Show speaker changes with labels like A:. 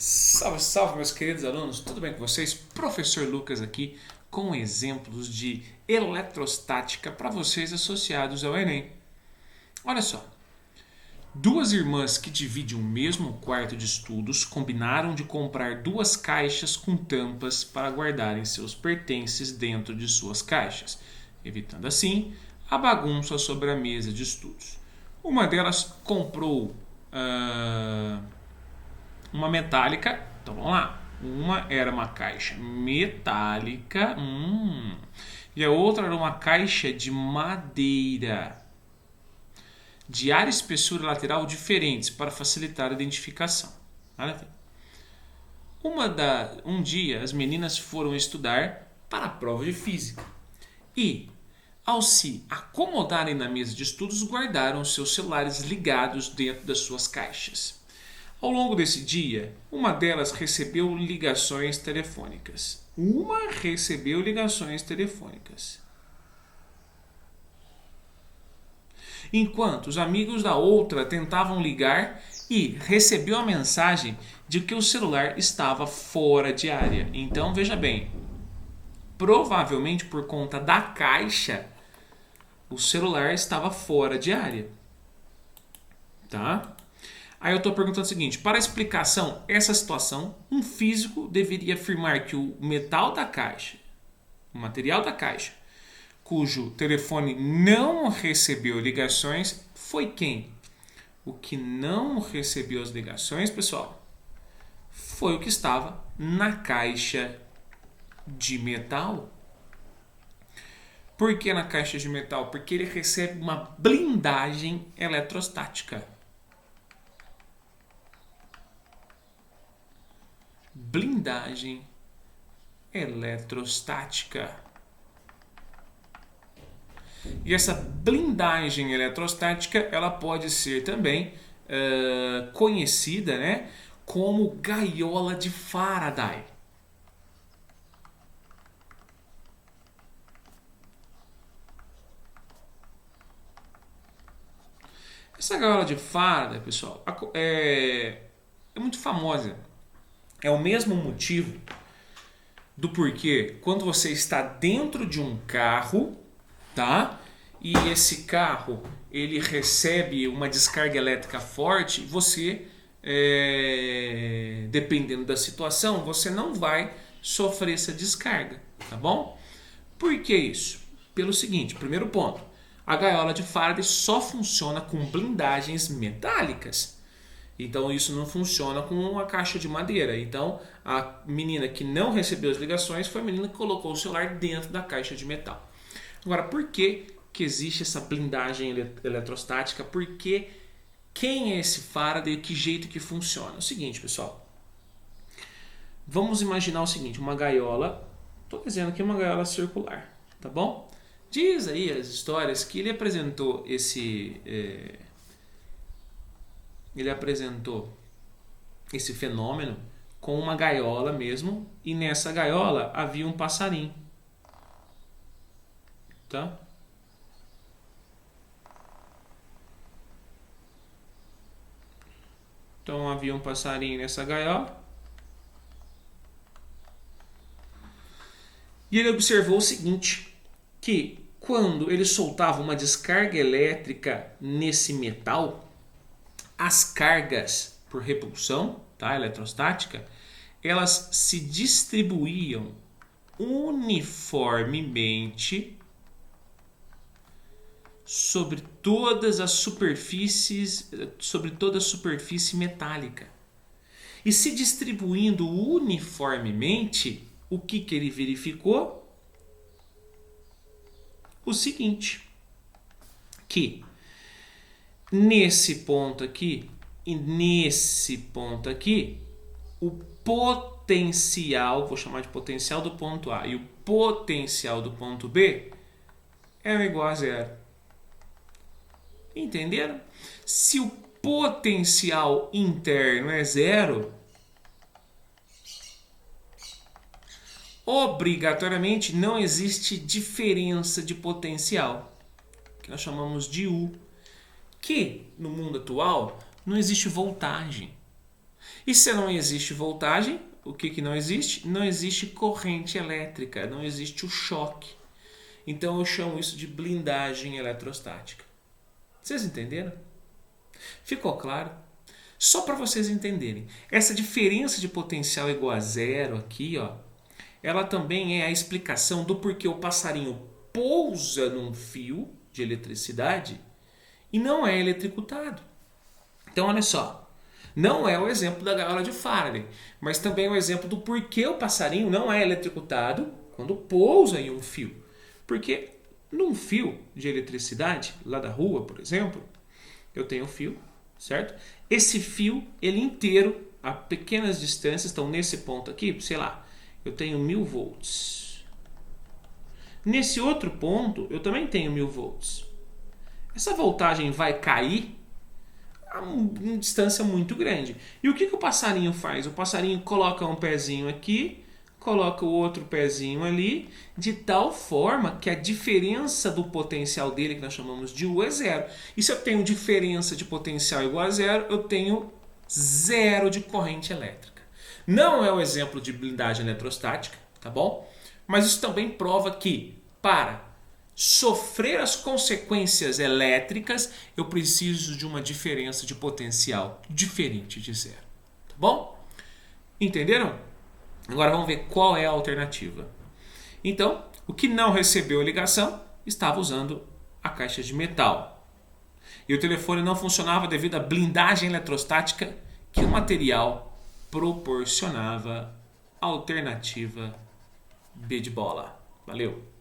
A: Salve, salve, meus queridos alunos, tudo bem com vocês? Professor Lucas aqui com exemplos de eletrostática para vocês associados ao Enem. Olha só, duas irmãs que dividem o mesmo quarto de estudos combinaram de comprar duas caixas com tampas para guardarem seus pertences dentro de suas caixas, evitando assim a bagunça sobre a mesa de estudos. Uma delas comprou uma metálica. Então vamos lá. Uma era uma caixa metálica. E a outra era uma caixa de madeira. De área e espessura lateral diferentes para facilitar a identificação. Um dia as meninas foram estudar para a prova de física. E, ao se acomodarem na mesa de estudos, guardaram seus celulares ligados dentro das suas caixas. Ao longo desse dia, uma delas recebeu ligações telefônicas. Enquanto os amigos da outra tentavam ligar e recebeu a mensagem de que o celular estava fora de área. Então, veja bem, provavelmente por conta da caixa, o celular estava fora de área. Tá? Aí eu estou perguntando o seguinte: para a explicação essa situação, um físico deveria afirmar que o metal da caixa, o material da caixa, cujo telefone não recebeu ligações, foi quem? O que não recebeu as ligações, pessoal, foi o que estava na caixa de metal. Por que na caixa de metal? Porque ele recebe uma blindagem eletrostática. Blindagem eletrostática. E essa blindagem eletrostática ela pode ser também conhecida, né, como gaiola de Faraday. Essa gaiola de Faraday, pessoal, é muito famosa. É o mesmo motivo do porquê quando você está dentro de um carro, tá? E esse carro ele recebe uma descarga elétrica forte, você, dependendo da situação, você não vai sofrer essa descarga, tá bom? Por que isso? Pelo seguinte, primeiro ponto, a gaiola de Faraday só funciona com blindagens metálicas. Então isso não funciona com uma caixa de madeira. Então a menina que não recebeu as ligações foi a menina que colocou o celular dentro da caixa de metal. Agora, por que existe essa blindagem eletrostática? Porque quem é esse Faraday e que jeito que funciona? É o seguinte, pessoal. Vamos imaginar o seguinte, uma gaiola, estou dizendo aqui uma gaiola circular, tá bom? Diz aí as histórias que ele apresentou esse fenômeno com uma gaiola mesmo, e nessa gaiola havia um passarinho. Tá? Então havia um passarinho nessa gaiola. E ele observou o seguinte, que quando ele soltava uma descarga elétrica nesse metal, as cargas por repulsão, tá, eletrostática, elas se distribuíam uniformemente sobre todas as superfícies, sobre toda a superfície metálica. E se distribuindo uniformemente, o que ele verificou? O seguinte, que nesse ponto aqui e nesse ponto aqui, o potencial, vou chamar de potencial do ponto A, e o potencial do ponto B é igual a zero. Entenderam? Se o potencial interno é zero, obrigatoriamente não existe diferença de potencial, que nós chamamos de U. Que no mundo atual não existe voltagem. E se não existe voltagem, o que não existe? Não existe corrente elétrica, não existe o choque. Então eu chamo isso de blindagem eletrostática. Vocês entenderam? Ficou claro? Só para vocês entenderem, essa diferença de potencial igual a zero aqui, ó, ela também é a explicação do porquê o passarinho pousa num fio de eletricidade e não é eletricutado. Então olha só, não é o exemplo da gaiola de Faraday, mas também é o exemplo do porquê o passarinho não é eletricutado quando pousa em um fio. Porque num fio de eletricidade, lá da rua, por exemplo, eu tenho um fio, certo? Esse fio, ele inteiro, a pequenas distâncias, então nesse ponto aqui, sei lá, eu tenho 1000 volts. Nesse outro ponto, eu também tenho 1000 volts. Essa voltagem vai cair a uma distância muito grande. E o que o passarinho faz? O passarinho coloca um pezinho aqui, coloca o outro pezinho ali, de tal forma que a diferença do potencial dele, que nós chamamos de U, é zero. E se eu tenho diferença de potencial igual a zero, eu tenho zero de corrente elétrica. Não é o exemplo de blindagem eletrostática, tá bom? Mas isso também prova que, para sofrer as consequências elétricas, eu preciso de uma diferença de potencial diferente de zero. Tá bom? Entenderam? Agora vamos ver qual é a alternativa. Então, o que não recebeu a ligação estava usando a caixa de metal. E o telefone não funcionava devido à blindagem eletrostática que o material proporcionava. Alternativa B de bola. Valeu!